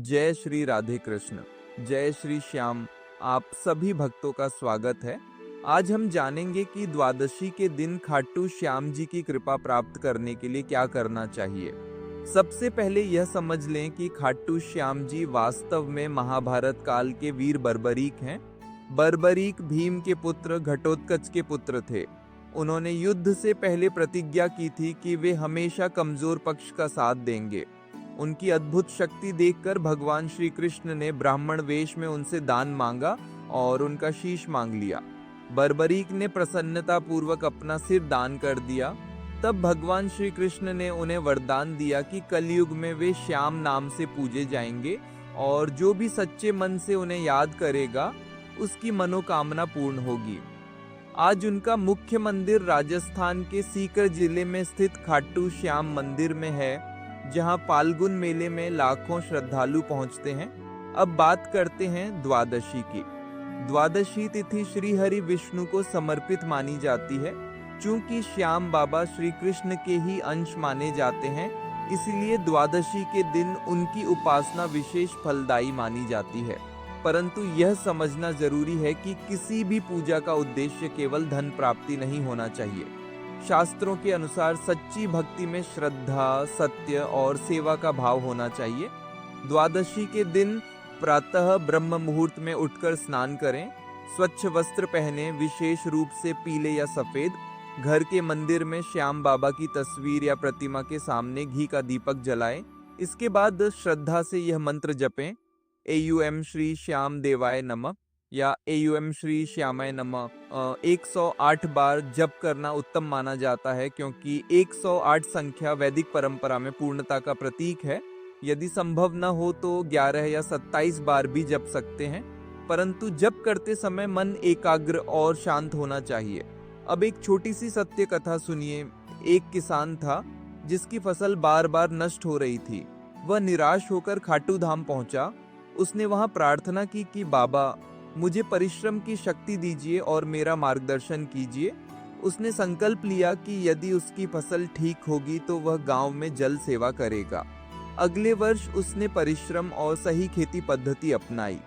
जय श्री राधे कृष्ण, जय श्री श्याम। आप सभी भक्तों का स्वागत है। आज हम जानेंगे कि द्वादशी के दिन खाटू श्याम जी की कृपा प्राप्त करने के लिए क्या करना चाहिए। सबसे पहले यह समझ लें कि खाटू श्याम जी वास्तव में महाभारत काल के वीर बर्बरीक हैं। बर्बरीक भीम के पुत्र घटोत्कच के पुत्र थे। उन्होंने युद्ध से पहले प्रतिज्ञा की थी कि वे हमेशा कमजोर पक्ष का साथ देंगे। उनकी अद्भुत शक्ति देखकर भगवान श्री कृष्ण ने ब्राह्मण वेश में उनसे दान मांगा और उनका शीश मांग लिया। बर्बरीक ने प्रसन्नता पूर्वक अपना सिर दान कर दिया। तब भगवान श्री कृष्ण ने उन्हें वरदान दिया कि कलयुग में वे श्याम नाम से पूजे जाएंगे और जो भी सच्चे मन से उन्हें याद करेगा उसकी मनोकामना पूर्ण होगी। आज उनका मुख्य मंदिर राजस्थान के सीकर जिले में स्थित खाटू श्याम मंदिर में है, जहां फाल्गुन मेले में लाखों श्रद्धालु पहुंचते हैं। अब बात करते हैं द्वादशी की। द्वादशी तिथि श्री हरि विष्णु को समर्पित मानी जाती है। चूंकि श्याम बाबा श्री कृष्ण के ही अंश माने जाते हैं, इसलिए द्वादशी के दिन उनकी उपासना विशेष फलदायी मानी जाती है। परंतु यह समझना जरूरी है कि किसी भी पूजा का उद्देश्य केवल धन प्राप्ति नहीं होना चाहिए। शास्त्रों के अनुसार सच्ची भक्ति में श्रद्धा, सत्य और सेवा का भाव होना चाहिए। द्वादशी के दिन प्रातः ब्रह्म मुहूर्त में उठकर स्नान करें, स्वच्छ वस्त्र पहने, विशेष रूप से पीले या सफेद। घर के मंदिर में श्याम बाबा की तस्वीर या प्रतिमा के सामने घी का दीपक जलाएं। इसके बाद श्रद्धा से यह मंत्र जपें, एयूएम श्री श्याम देवाय नमः या एयूएम श्री श्यामाय नमः। 108 बार जप करना उत्तम माना जाता है, क्योंकि 108 संख्या वैदिक परंपरा में पूर्णता का प्रतीक है। यदि संभव न हो तो 11 या 27 बार भी जप सकते हैं, परंतु जप करते समय मन एकाग्र और शांत होना चाहिए। अब एक छोटी सी सत्य कथा सुनिए। एक किसान था जिसकी फसल बार बार नष्ट हो रही थी। वह निराश होकर खाटू धाम पहुंचा। उसने वहां प्रार्थना की कि बाबा, मुझे परिश्रम की शक्ति दीजिए और मेरा मार्गदर्शन कीजिए। उसने संकल्प लिया कि यदि उसकी फसल ठीक होगी तो वह गांव में जल सेवा करेगा। अगले वर्ष उसने परिश्रम और सही खेती पद्धति अपनाई।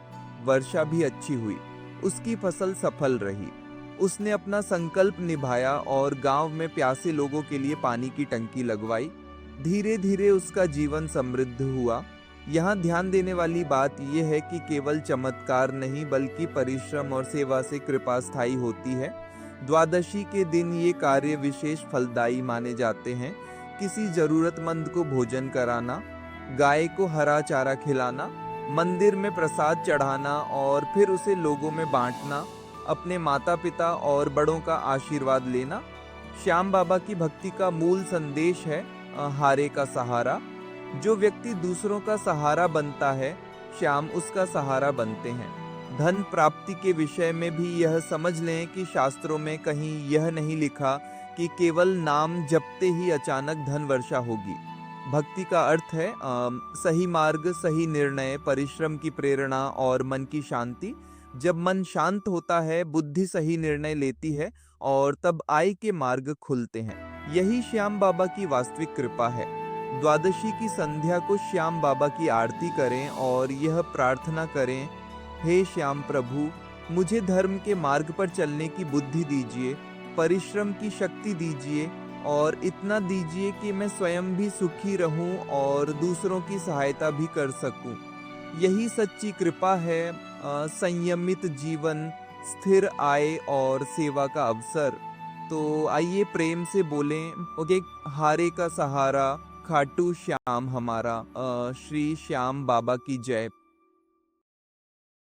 वर्षा भी अच्छी हुई, उसकी फसल सफल रही। उसने अपना संकल्प निभाया और गांव में प्यासे लोगों के लिए पानी की टंकी लगवाई। धीरे धीरे उसका जीवन समृद्ध हुआ। यहाँ ध्यान देने वाली बात यह है कि केवल चमत्कार नहीं बल्कि परिश्रम और सेवा से कृपा स्थायी होती है। द्वादशी के दिन ये कार्य विशेष फलदायी माने जाते हैं। किसी जरूरतमंद को भोजन कराना, गाय को हरा चारा खिलाना, मंदिर में प्रसाद चढ़ाना और फिर उसे लोगों में बांटना, अपने माता पिता और बड़ों का आशीर्वाद लेना। श्याम बाबा की भक्ति का मूल संदेश है हारे का सहारा। जो व्यक्ति दूसरों का सहारा बनता है, श्याम उसका सहारा बनते हैं। धन प्राप्ति के विषय में भी यह समझ लें कि शास्त्रों में कहीं यह नहीं लिखा कि केवल नाम जपते ही अचानक धन वर्षा होगी। भक्ति का अर्थ है सही मार्ग, सही निर्णय, परिश्रम की प्रेरणा और मन की शांति। जब मन शांत होता है, बुद्धि सही निर्णय लेती है और तब आय के मार्ग खुलते हैं। यही श्याम बाबा की वास्तविक कृपा है। द्वादशी की संध्या को श्याम बाबा की आरती करें और यह प्रार्थना करें, हे श्याम प्रभु, मुझे धर्म के मार्ग पर चलने की बुद्धि दीजिए, परिश्रम की शक्ति दीजिए और इतना दीजिए कि मैं स्वयं भी सुखी रहूं और दूसरों की सहायता भी कर सकूं। यही सच्ची कृपा है, संयमित जीवन, स्थिर आय और सेवा का अवसर। तो आइए प्रेम से बोलें, ओके, हारे का सहारा, खाटू श्याम हमारा। श्री श्याम बाबा की जय।